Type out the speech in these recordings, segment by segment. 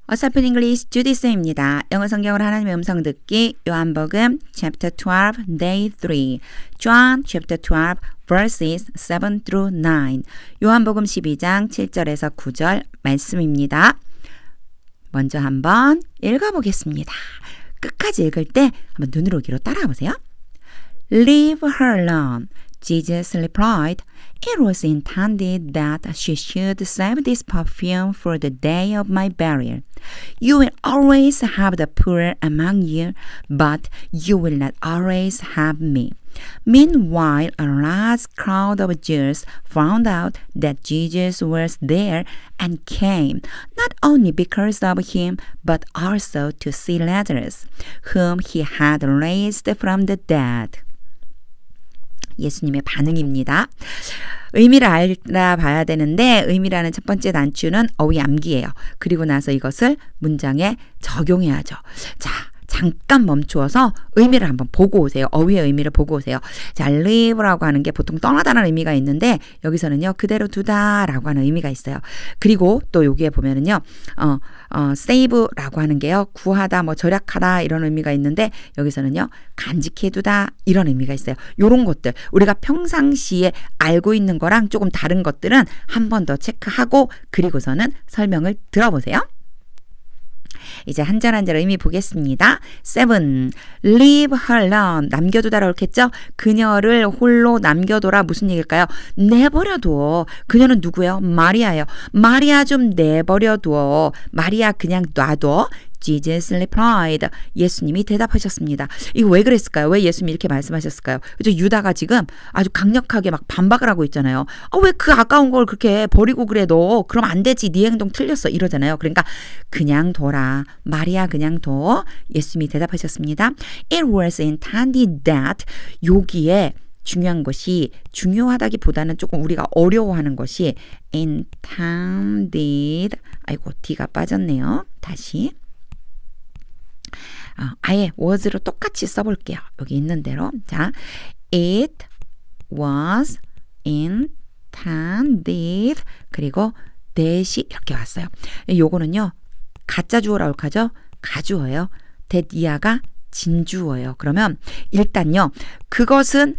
What's up in English? 주디스입니다. 영어 성경을 하나님의 음성 듣기 요한복음 chapter 12 day 3 John chapter 12 verses 7 through 9 요한복음 12장 7절에서 9절 말씀입니다. 먼저 한번 읽어보겠습니다. 끝까지 읽을 때 한번 눈으로 귀로 따라와 보세요. Leave her alone. Jesus replied, It was intended that she should save this perfume for the day of my burial. You will always have the poor among you, but you will not always have me. Meanwhile, a large crowd of Jews found out that Jesus was there and came, not only because of him, but also to see Lazarus, whom he had raised from the dead. 예수님의 반응입니다. 의미를 알아봐야 되는데 의미라는 첫 번째 단추는 어휘 암기예요. 그리고 나서 이것을 문장에 적용해야죠. 자, 잠깐 멈추어서 의미를 한번 보고 오세요. 어휘의 의미를 보고 오세요. 자, leave라고 하는 게 보통 떠나다는 의미가 있는데 여기서는요. 그대로 두다라고 하는 의미가 있어요. 그리고 또 여기에 보면은요. save라고 하는 게요. 구하다, 뭐 절약하다 이런 의미가 있는데 여기서는요. 간직해두다 이런 의미가 있어요. 요런 것들 우리가 평상시에 알고 있는 거랑 조금 다른 것들은 한 번 더 체크하고 그리고서는 설명을 들어보세요. 이제 한 절 한 절 의미 보겠습니다. 7. Leave her alone. 남겨두다라고 했겠죠? 그녀를 홀로 남겨둬라. 무슨 얘기일까요? 내버려둬. 그녀는 누구예요? 마리아예요. 마리아 좀 내버려둬. 마리아 그냥 놔둬. Jesus replied. 예수님이 대답하셨습니다. 이거 왜 그랬을까요? 왜 예수님이 이렇게 말씀하셨을까요? 그죠? 유다가 지금 아주 강력하게 막 반박을 하고 있잖아요. 왜 그 아까운 걸 그렇게 버리고 그래 너? 그럼 안 되지. 네 행동 틀렸어. 이러잖아요. 그러니까 그냥 둬라. 마리아 그냥 둬. 예수님이 대답하셨습니다. It was intended that 여기에 중요한 것이 중요하다기보다는 조금 우리가 어려워하는 것이 intended 아이고 D가 빠졌네요. 다시 아예 was로 똑같이 써볼게요. 여기 있는 대로. 자, it was intended 그리고 that이 이렇게 왔어요. 요거는요. 가짜 주어라고 하죠. 가주어예요. that 이하가 진주어예요. 그러면 일단요. 그것은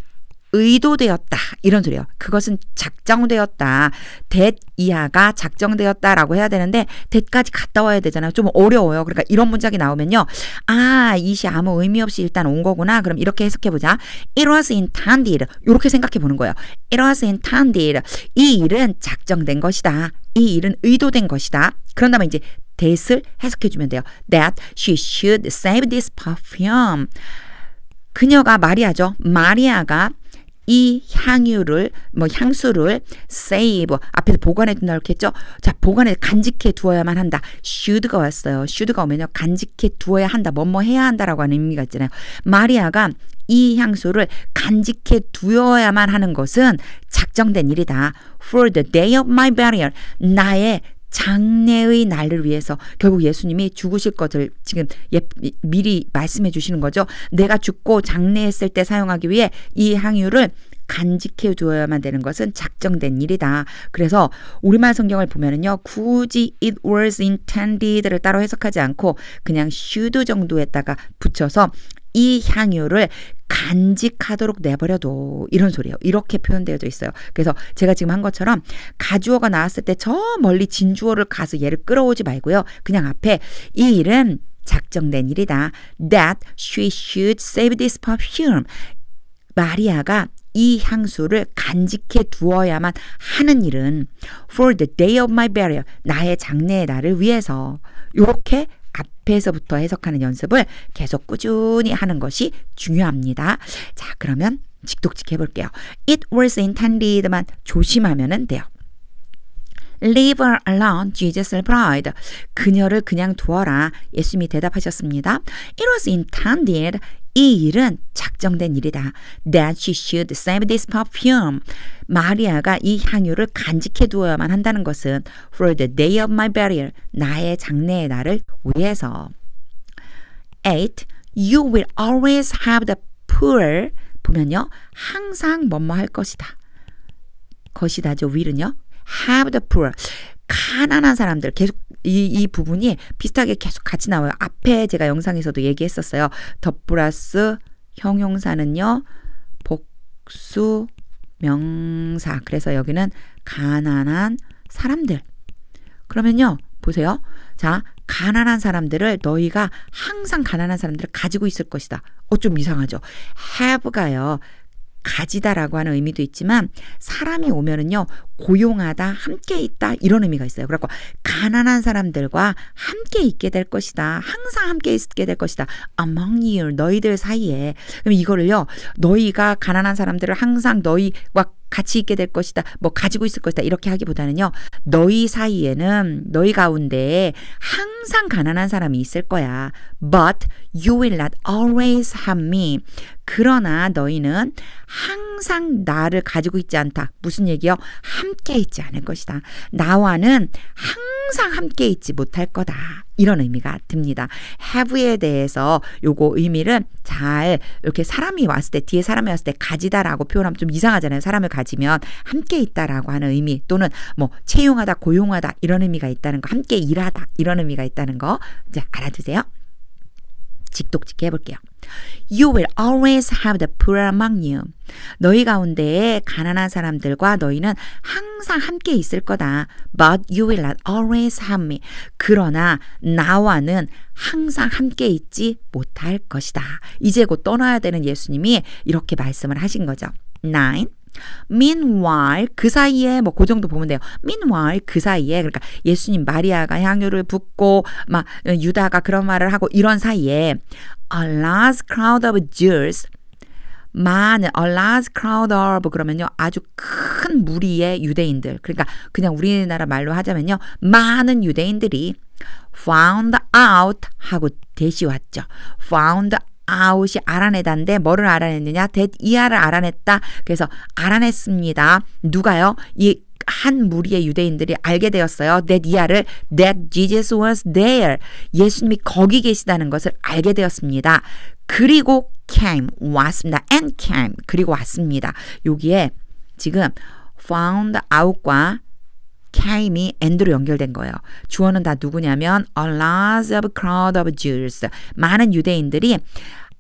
의도되었다. 이런 소리예요. 그것은 작정되었다. that 이하가 작정되었다라고 해야 되는데 that까지 갔다 와야 되잖아요. 좀 어려워요. 그러니까 이런 문장이 나오면요. 이시 아무 의미 없이 일단 온 거구나. 그럼 이렇게 해석해보자. It was intended. 이렇게 생각해 보는 거예요. It was intended. 이 일은 작정된 것이다. 이 일은 의도된 것이다. 그런 다음에 이제 that을 해석해주면 돼요. That she should save this perfume. 그녀가 마리아죠. 마리아가 이 향유를 향수를 save 앞에서 보관해 둔다 이렇게 했죠. 자, 보관해 간직해 두어야만 한다. should가 왔어요. should가 오면요. 간직해 두어야 한다. 뭐뭐 해야 한다라고 하는 의미가 있잖아요. 마리아가 이 향수를 간직해 두어야만 하는 것은 작정된 일이다. For the day of my burial. 나의 장례의 날을 위해서 결국 예수님이 죽으실 것을 지금 미리 말씀해 주시는 거죠. 내가 죽고 장례했을 때 사용하기 위해 이 향유를 간직해 두어야만 되는 것은 작정된 일이다. 그래서 우리말 성경을 보면은요. 굳이 it was intended를 따로 해석하지 않고 그냥 should 정도에다가 붙여서 이 향유를 간직하도록 내버려둬. 이런 소리예요. 이렇게 표현되어져 있어요. 그래서 제가 지금 한 것처럼 가주어가 나왔을 때 저 멀리 진주어를 가서 얘를 끌어오지 말고요. 그냥 앞에 이 일은 작정된 일이다. That she should save this perfume. 마리아가 이 향수를 간직해 두어야만 하는 일은 for the day of my burial. 나의 장례의 날을 위해서. 이렇게 앞에서부터 해석하는 연습을 계속 꾸준히 하는 것이 중요합니다. 자, 그러면 직독직 해볼게요. It was intended만 조심하면 돼요. Leave her alone, Jesus replied. 그녀를 그냥 두어라. 예수님이 대답하셨습니다. It was intended. 이 일은 작정된 일이다. That she should save this perfume. 마리아가 이 향유를 간직해 두어야만 한다는 것은 for the day of my burial. 나의 장례의 날을 위해서. 8. You will always have the poor. 보면요. 항상 뭐뭐 할 것이다. 것이다죠. will은요. have the poor. 가난한 사람들 계속 이 부분이 비슷하게 계속 같이 나와요. 앞에 제가 영상에서도 얘기했었어요. 더 플러스 형용사는요. 복수 명사. 그래서 여기는 가난한 사람들. 그러면요. 보세요. 자, 가난한 사람들을 너희가 항상 가난한 사람들을 가지고 있을 것이다. 좀 이상하죠. have가요. 가지다라고 하는 의미도 있지만 사람이 오면은요 고용하다 함께 있다 이런 의미가 있어요. 그래서 가난한 사람들과 함께 있게 될 것이다. 항상 함께 있게 될 것이다. among you 너희들 사이에. 그럼 이거를요 너희가 가난한 사람들을 항상 너희와 같이 있게 될 것이다. 뭐 가지고 있을 것이다. 이렇게 하기보다는요. 너희 사이에는 너희 가운데 항상 가난한 사람이 있을 거야. But you will not always have me. 그러나 너희는 항상 나를 가지고 있지 않다. 무슨 얘기요? 함께 있지 않을 것이다. 나와는 항상 함께 있지 못할 거다. 이런 의미가 듭니다. have에 대해서 요거 의미를 잘 이렇게 사람이 왔을 때 뒤에 사람이 왔을 때 가지다라고 표현하면 좀 이상하잖아요. 사람을 가지면 함께 있다라고 하는 의미 또는 뭐 채용하다 고용하다 이런 의미가 있다는 거 함께 일하다 이런 의미가 있다는 거 이제 알아두세요. 직독직해 해볼게요. You will always have the poor among you. 너희 가운데에 가난한 사람들과 너희는 항상 함께 있을 거다. But you will not always have me. 그러나 나와는 항상 함께 있지 못할 것이다. 이제 곧 떠나야 되는 예수님이 이렇게 말씀을 하신 거죠. 9. Meanwhile 그 사이에 뭐 그 정도 보면 돼요. Meanwhile 그 사이에 그러니까 예수님 마리아가 향유를 붓고 막 유다가 그런 말을 하고 이런 사이에 a large crowd of Jews 많은 a large crowd of 그러면요 아주 큰 무리의 유대인들 그러니까 그냥 우리나라 말로 하자면요 많은 유대인들이 found out 하고 대시 왔죠. found out이 알아내다인데 뭐를 알아냈느냐? that 이하를 알아냈다. 그래서 알아냈습니다. 누가요? 이 한 무리의 유대인들이 알게 되었어요. that 이하를 that Jesus was there. 예수님이 거기 계시다는 것을 알게 되었습니다. 그리고 came 왔습니다. and came 그리고 왔습니다. 여기에 지금 found out과 came이 and로 연결된 거예요. 주어는 다 누구냐면 a large crowd of Jews. 많은 유대인들이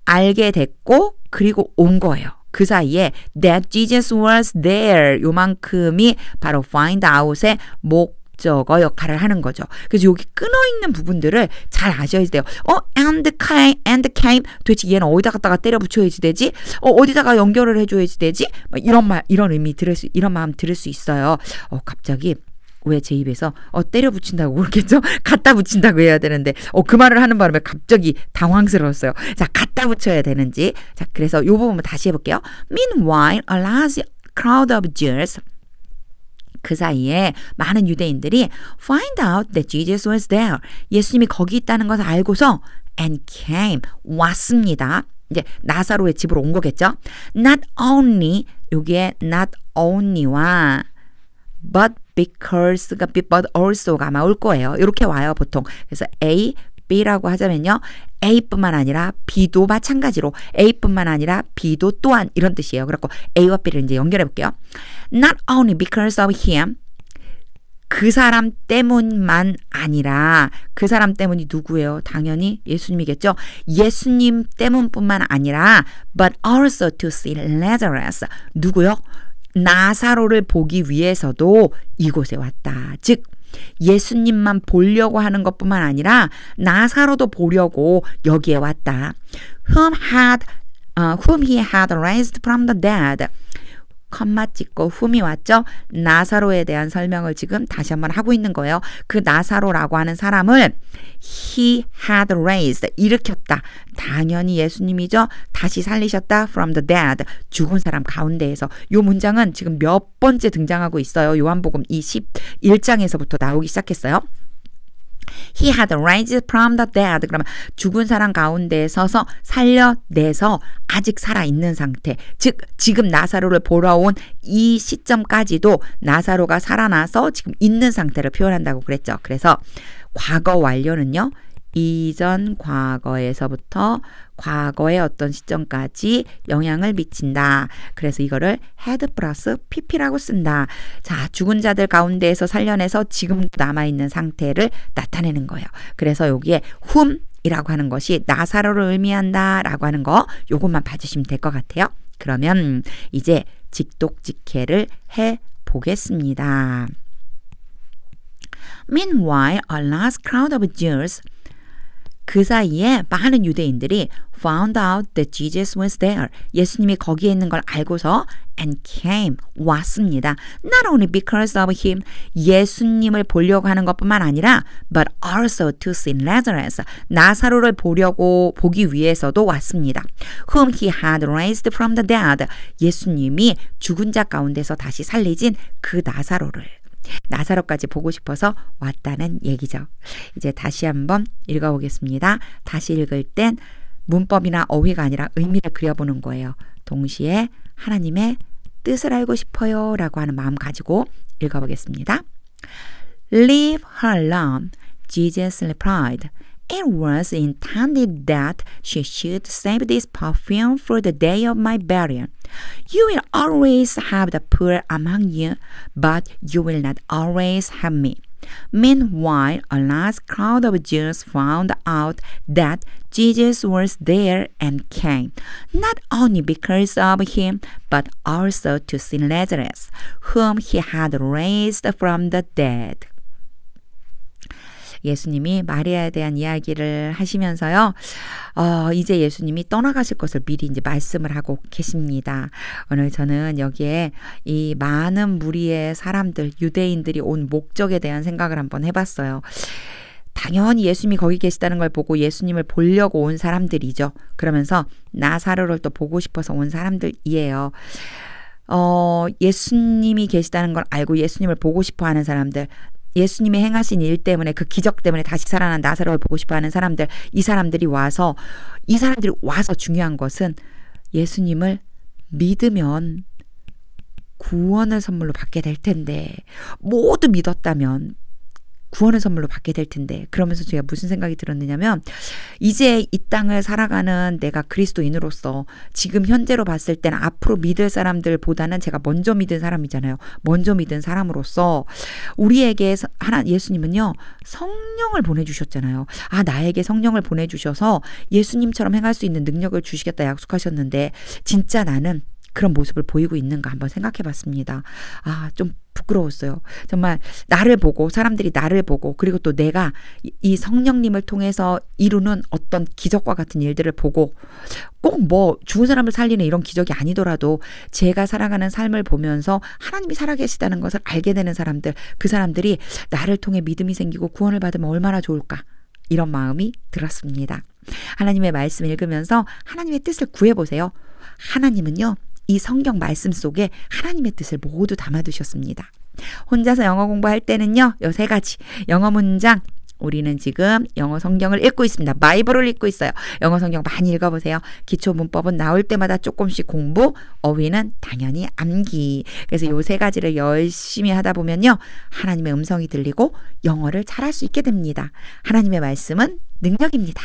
알게 됐고 그리고 온 거예요. 그 사이에 that Jesus was there 요만큼이 바로 find out의 목적어 역할을 하는 거죠. 그래서 여기 끊어있는 부분들을 잘 아셔야 돼요. and came 도대체 얘는 어디다 갖다가 때려 붙여야지 되지? 어디다가 연결을 해줘야지 되지? 이런 의미 이런 마음 들을 수 있어요. 갑자기 왜 제 입에서 때려 붙인다고 그러겠죠? 갖다 붙인다고 해야 되는데 그 말을 하는 바람에 갑자기 당황스러웠어요. 자, 갖다 붙여야 되는지. 자, 그래서 이 부분 다시 해볼게요. Meanwhile, a large crowd of Jews 그 사이에 많은 유대인들이 find out that Jesus was there. 예수님이 거기 있다는 것을 알고서 and came 왔습니다. 이제 나사로의 집으로 온 거겠죠? Not only 여기에 not only와 but because가 but also가 아마 올 거예요. 이렇게 와요 보통. 그래서 A, B라고 하자면요. A뿐만 아니라 B도 마찬가지로 A뿐만 아니라 B도 또한 이런 뜻이에요. 그래서 A와 B를 이제 연결해 볼게요. Not only because of him 그 사람 때문만 아니라 그 사람 때문이 누구예요? 당연히 예수님이겠죠. 예수님 때문뿐만 아니라 but also to see Lazarus 누구요? 나사로를 보기 위해서도 이곳에 왔다. 즉 예수님만 보려고 하는 것뿐만 아니라 나사로도 보려고 여기에 왔다. Whom he had raised from the dead. 컴마 찍고 whom이 왔죠. 나사로에 대한 설명을 지금 다시 한번 하고 있는 거예요. 그 나사로라고 하는 사람을 he had raised 일으켰다. 당연히 예수님이죠. 다시 살리셨다. from the dead 죽은 사람 가운데에서. 이 문장은 지금 몇 번째 등장하고 있어요. 요한복음 이 11장에서부터 나오기 시작했어요. He had raised from the dead. 그러면 죽은 사람 가운데에 서서 살려내서 아직 살아있는 상태. 즉 지금 나사로를 보러 온 이 시점까지도 나사로가 살아나서 지금 있는 상태를 표현한다고 그랬죠. 그래서 과거 완료는요. 이전 과거에서부터 과거의 어떤 시점까지 영향을 미친다. 그래서 이거를 had 플러스 pp라고 쓴다. 자, 죽은 자들 가운데에서 살려내서 지금 남아있는 상태를 나타내는 거예요. 그래서 여기에 whom 이라고 하는 것이 나사로를 의미한다 라고 하는 거 요것만 봐주시면 될 것 같아요. 그러면 이제 직독직해를 해보겠습니다. Meanwhile, a large crowd of Jews 그 사이에 많은 유대인들이 found out that Jesus was there. 예수님이 거기에 있는 걸 알고서 and came, 왔습니다. Not only because of him, 예수님을 보려고 하는 것뿐만 아니라 but also to see Lazarus, 나사로를 보기 위해서도 왔습니다. Whom he had raised from the dead. 예수님이 죽은 자 가운데서 다시 살리진 그 나사로까지 보고 싶어서 왔다는 얘기죠. 이제 다시 한번 읽어보겠습니다. 다시 읽을 땐 문법이나 어휘가 아니라 의미를 그려보는 거예요. 동시에 하나님의 뜻을 알고 싶어요 라고 하는 마음 가지고 읽어보겠습니다. Leave her alone, Jesus replied. It was intended that she should save this perfume for the day of my burial. You will always have the poor among you, but you will not always have me. Meanwhile, a large crowd of Jews found out that Jesus was there and came, not only because of him, but also to see Lazarus, whom he had raised from the dead. 예수님이 마리아에 대한 이야기를 하시면서요. 이제 예수님이 떠나가실 것을 미리 이제 말씀을 하고 계십니다. 오늘 저는 여기에 이 많은 무리의 사람들, 유대인들이 온 목적에 대한 생각을 한번 해봤어요. 당연히 예수님이 거기 계시다는 걸 보고 예수님을 보려고 온 사람들이죠. 그러면서 나사로를 또 보고 싶어서 온 사람들이에요. 예수님이 계시다는 걸 알고 예수님을 보고 싶어 하는 사람들, 예수님이 행하신 일 때문에 그 기적 때문에 다시 살아난 나사로를 보고 싶어하는 사람들, 이 사람들이 와서 중요한 것은 예수님을 믿으면 구원을 선물로 받게 될 텐데, 모두 믿었다면 구원의 선물로 받게 될 텐데, 그러면서 제가 무슨 생각이 들었느냐면, 이제 이 땅을 살아가는 내가 그리스도인으로서 지금 현재로 봤을 때는 앞으로 믿을 사람들보다는 제가 먼저 믿은 사람이잖아요. 먼저 믿은 사람으로서 우리에게 예수님은요, 성령을 보내주셨잖아요. 나에게 성령을 보내주셔서 예수님처럼 행할 수 있는 능력을 주시겠다 약속하셨는데 진짜 나는 그런 모습을 보이고 있는가 한번 생각해 봤습니다. 좀 부끄러웠어요. 정말 나를 보고, 사람들이 나를 보고, 그리고 또 내가 이 성령님을 통해서 이루는 어떤 기적과 같은 일들을 보고, 꼭 죽은 사람을 살리는 이런 기적이 아니더라도 제가 살아가는 삶을 보면서 하나님이 살아계시다는 것을 알게 되는 사람들, 그 사람들이 나를 통해 믿음이 생기고 구원을 받으면 얼마나 좋을까, 이런 마음이 들었습니다. 하나님의 말씀 읽으면서 하나님의 뜻을 구해보세요. 하나님은요, 이 성경 말씀 속에 하나님의 뜻을 모두 담아두셨습니다. 혼자서 영어 공부할 때는요, 요 3가지 영어 문장, 우리는 지금 영어 성경을 읽고 있습니다. 바이블을 읽고 있어요. 영어 성경 많이 읽어보세요. 기초 문법은 나올 때마다 조금씩 공부, 어휘는 당연히 암기. 그래서 요 3가지를 열심히 하다 보면요, 하나님의 음성이 들리고 영어를 잘할 수 있게 됩니다. 하나님의 말씀은 능력입니다.